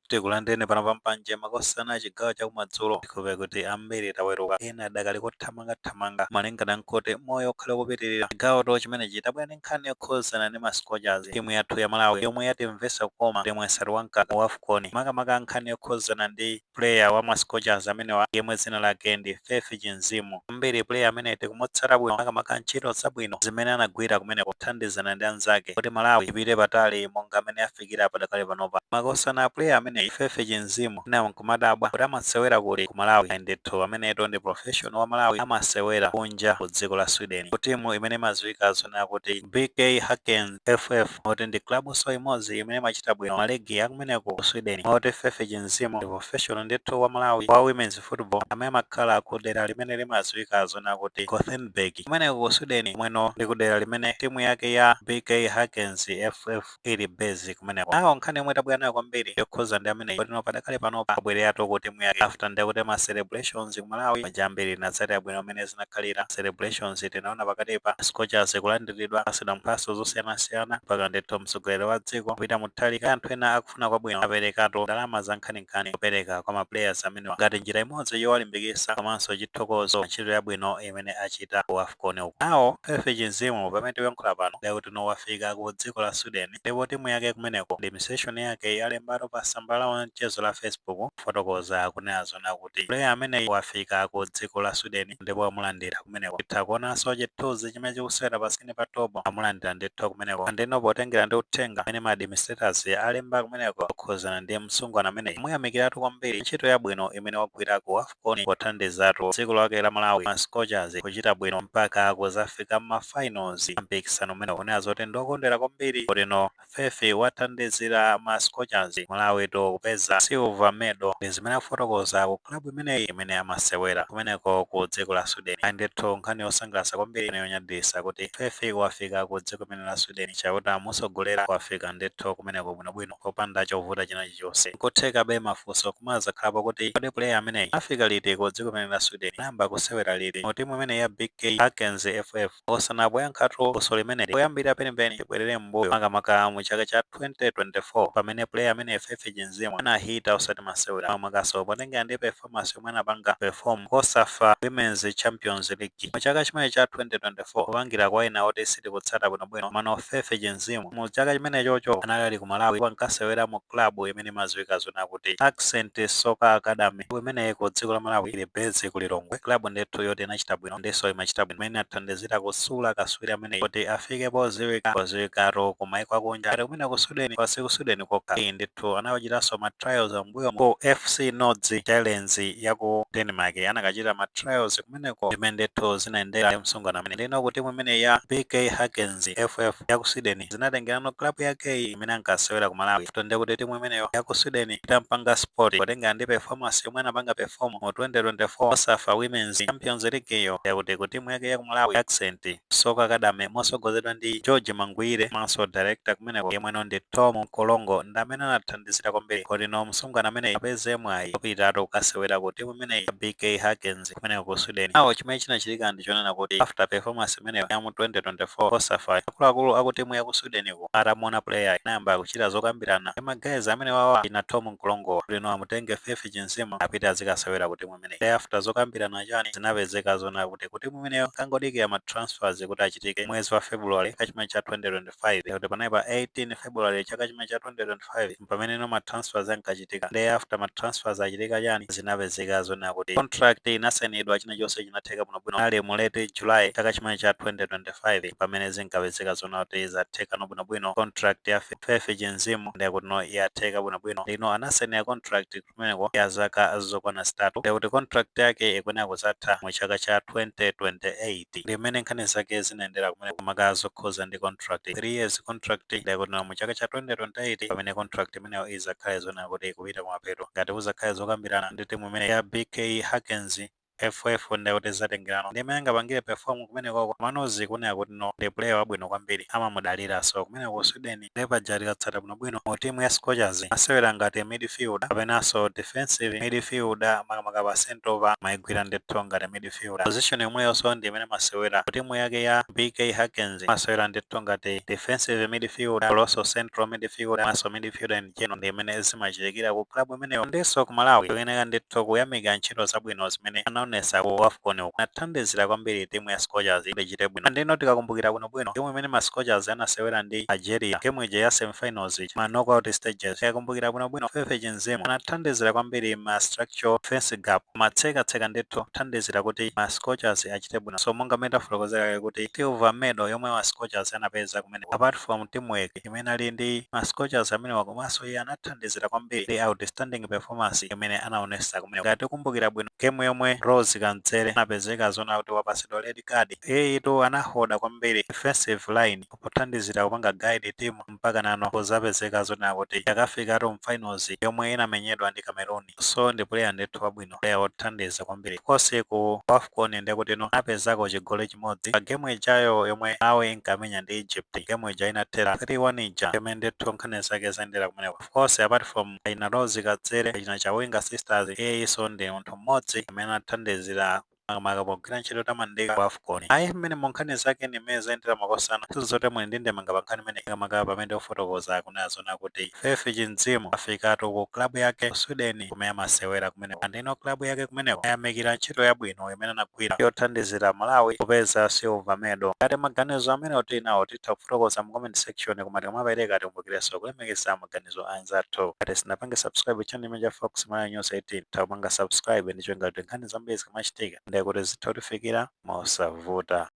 tikulandeni pano pampanje makosana chigawo chakumadzulo tikhope kuti ambiri taweruka ena adakali kuthamangathamanga malingana nkuti moyo ukhale kupitirira chigawoto chimene chitabwera nkhani yokhuzana ndi ma Scorchers timu yathu ya Malawi yomwe yatimvesa kukoma timu yasati wamkaka wa AFCON makamaka nkhani yokhuzana ndi player wa ma Scorchers amenewa yemwe dzina lake ndi Faith Chinzimu ambiri player amene tikumutsata bwino makamaka ntchito zabwino zimene anagwira kumene kuthandizana ndi anzake kuti Malawi ipite patali monga amene afikira padakali panopa makosana player amene Faith Chinzimu nawo nkumadabwa kuti amasewera kuli ku Malawi ndithu ameneto ndi professional wa Malawi amasewera kunja ku dziko la Sweden ku timu imene imadziwika zona kuti BK Häcken FF oti ndi klabu so imodzi imene imachita bwino maligi akumeneko ku Sweden oti Faith Chinzimu ndi professional ndithu wa Malawi wa women's football amene amakhala ku dera limene limadziwika zona kuti Gothenburg kumeneko ku Sweden mweno ndi ku dera limene timu yake ya BK Häcken FF ili base kumeneko awo nkhani yomwe tabwera nayo kwambiri yokhuza ndi amene kotino padakale panopa abwereratu ku timu yake after ndekuti ma celebrations ku Malawi majambiri natsati abwino amene zinakhalira celebrations tinaona pakati pa Scorchers kulandiridwa asida mphaso zosiyanasiyana mpaka ndithu mtsogoleri wa dziko kupita muthalika anthu ena akufuna kwabwino aperekatu ndalama za nkhaninkhani kupereka kwa ma players amene ngati njira imodzi yowalimbikitsa komanso chithokozo ntchito yabwino imene achita ku AFCON uku awo Faith Chinzimu pamene tikuyankhula pano ndekuti wafika ku dziko la Sweden ndipo timu yake kumeneko ndi session yake yalembalo pa tsamba la mchezo la Facebook fotokoza kunena zona kuti player amene wafika ku dziko la Sweden ndipo amulandira kumeneko itha kuonanso chithunzi chimene chikusewera paskini pa topo amulandira ndithu kumeneko ndino potengera ndi uthenga amene ma administrators alemba kumeneko kukhuzana ndi msungwana amene muyamikiratu kwambiri ntchito yabwino imene wagwira ku AFCON pothandizatu dziko lake la Malawi ma Scorchers kuchita bwino mpaka kuzafika ma finals mpikisano umene kunena zoti ndokondera kwambiri kotino Faith wathandizira ma Scorchers Malawi to kupeza silver medal ndi zimene afotokoza ku klabu imeneyi imene amasewera kumeneko ku dziko la Sweden ndithu nkhani yosangalatsa kwambiri yonyaditsa kuti Faith wafika ku dziko limene la Sweden chakuti amusogolera wafika ndithu kumeneko bwinobwino popanda chovuta china chilichonse nkutheka be mafunso kumazakhalapo kuti kodi player ameneyi afika liti ku dziko limene la Sweden namba kusewera liti mu timu imene ya BK Häcken FF osanapoyankhatu funso limeneli poyambira penipeni ibwerere m'mbuyo makamaka mu chaka cha 2024 pamene player amene Faith Chinzimu anahita osati masewera makaso potengera ndi performance yomwe anapanga perform kosafa Women's Champions League mu chaka chimene cha 2024 kupangira kwa ena oti sitikutsata bwinobwino mano Faith Chinzimu mu chaka chimene chocho anali ku Malawi ankasewera mu klabu imene imadziwika zona kuti Accent Soccer Academy imene ku dziko la Malawi ili base ku Lilongwe klabu ndithu yoti inachita bwino ndiso imachita bwino imene athandizira kusula kaswiri amene kuti afike poziwikatu ku maiko akunja ati kumene ku Sweden kwasi ku Sweden kokha ndithu anawachitanso ma trials mbuyo ku FC Nords Challenge ya ku Denmark anakachita ma trials kumeneko imene ndithu zinaendera msungwana amene ndino kuti timu imene ya BK Häcken FF ya ku Sweden zinatengerano klabu yake imene ankasewera ku Malawi tonde kuti timu imeneyo ya ku Sweden itampanga sport potengera ndi performance yomwe anapanga perform mu 2024 osafa Women's Champions League iyo yakuti ku timu yake ya ku Malawi Accent Soccer Academy mosogozedwa ndi George Mangwire maso director kumeneko yemweno ndi Tom Kolongo ndamene anathandizira kwambiri kotino msungwana amene apeze mwayi opitatu kukasewera ku timu imene ya BK Häcken kumeneko ku Sweden awo chimene chinachitika ndi chonena kuti after performance imeneyo ya mu 2024 osafa akuluakulu aku timu ya ku Sweden ku atamuona player inayamba kuchita zokambirana magazi amene wawa ina Tom Kolongo kotino amutenge Faith Chinzimu apite azikasewera ku timu imeneyi after zokambirana chani zinapezeka zona kuti ku timu imeneyo kangodikira ma transfers kuti achitike mwezi wa February chaka cha 2025 kuti panali pa 18 February chaka chimene cha 2025 pamene ma transfers ankachitika day after ma transfers achitika chani zinapezeka zona kuti contract inasainidwa china chonse chinatheka bwinobwino ali mu late July chaka chimene cha 2025 pamene zinkapezeka zona kuti zatheka bwinobwino contract ya Faith Chinzimu ndikuti no yatheka bwinobwino ndino anasainira contract kumeneko ya zaka zokwana zitatu ndikuti contract yake ikuyenera kuzatha mu chaka cha 2028 limene nkhani zake zinaendera kumeneko magazo okhuza ndi contract 3 years contract ndikuti no mu chaka cha 2028 pamene contract imeneyo izakhale zona kuti ikupita kumapeto ngati uzakhale zokambirana ndi timu imene ya BK Häcken FF ndekuti zatengerano ndi imene angapangire perform kumenekoko manozi kunena kuti no ndi player wabwino kwambiri amamudalira. So kumeneko Sweden ndi paja tikatsata bwinobwino mu timu ya Scorchers asewera ngati midfielder kapenanso defensive midfielder makamaka pa centre maigwira ndithu ngati midfielder. Position yomweyonso ndi imene masewera ku timu yake ya BK Hawkins masewera ndithu ngati defensive midfielder komanso central midfielder maso midfielder in general ndi imene zimachitikira ku club imeneyo. Ndiso ku Malawi kuyenera ndithu kuyamika ntchito zabwino zimene anaonesa ku AFCON uku nathandizira kwambiri timu ya Scorchers ichite bwino. Ndino tikakumbukira bwinobwino timu imene ma Scorchers anasewera ndi Algeria game ija ya semi-finals ma knockout stages. Tikakumbukira bwinobwino Fefe Chinzemo anathandizira kwambiri ma structural defense gap matseka ndithu kuthandizira kuti ma Scorchers achite bwino. So monga metafotokozera kuti silver medal yomwe ma Scorchers anapeza kumene apart from teamwork imene ali ndi ma Scorchers amene wakomanso iye anathandizira kwambiri ndi outstanding performance imene anaonesa kumene. Ngati kumbukira bwino game yomwe Rose Kanzere anapezeka zona kuti wapasidwa red card iyeyitu anahoda kwambiri defensive line pothandizira kupanga guide team mpaka nano pozapezeka zona kuti yakafika mu finals yomwe inamenyedwa ndi Cameroon. So ndi player ndithu wabwino player wothandiza kwambiri konse ku AFCON ndekuti no anapezako chigoli chimodzi pa game ijayo yomwe awe inkamenya ndi Egypt. Game ija inathera 3-1 ija imene ndithu nkhani zake zayendera kumeneko. Of course apart from ina Rose Kanzere ina Chawinga Sisters iyeyiso ndi munthu mmodzi amene athandizira makapogwira ntchito tamandika ku AFCON. Ayi mmene monkhani zake ndi mmene zayendera makosana tizote mwe ndi ndemanga pankhani imene ikamaka pamene ofotokoza kunazona kuti Fefe Chinzemo afikatu ku klabu yake Sweden kumene amasewera kumeneko. Andino klabu yake kumeneko ayamikira ntchito yabwino imene anagwira yothandizira Malawi kupeza silver medal. Ngati maganizo amene otinawo titha kufotokoza mu comment section koma tikamapereka tikumbukirenso kulemekeza maganizo anzathu. Ngati sinapange subscribe channel imene ya Fox Malawi News 18 tikupanga subscribe ndicho ngati nkhani zambiri zikamachitika kuti zitha kutifikira mosavuta.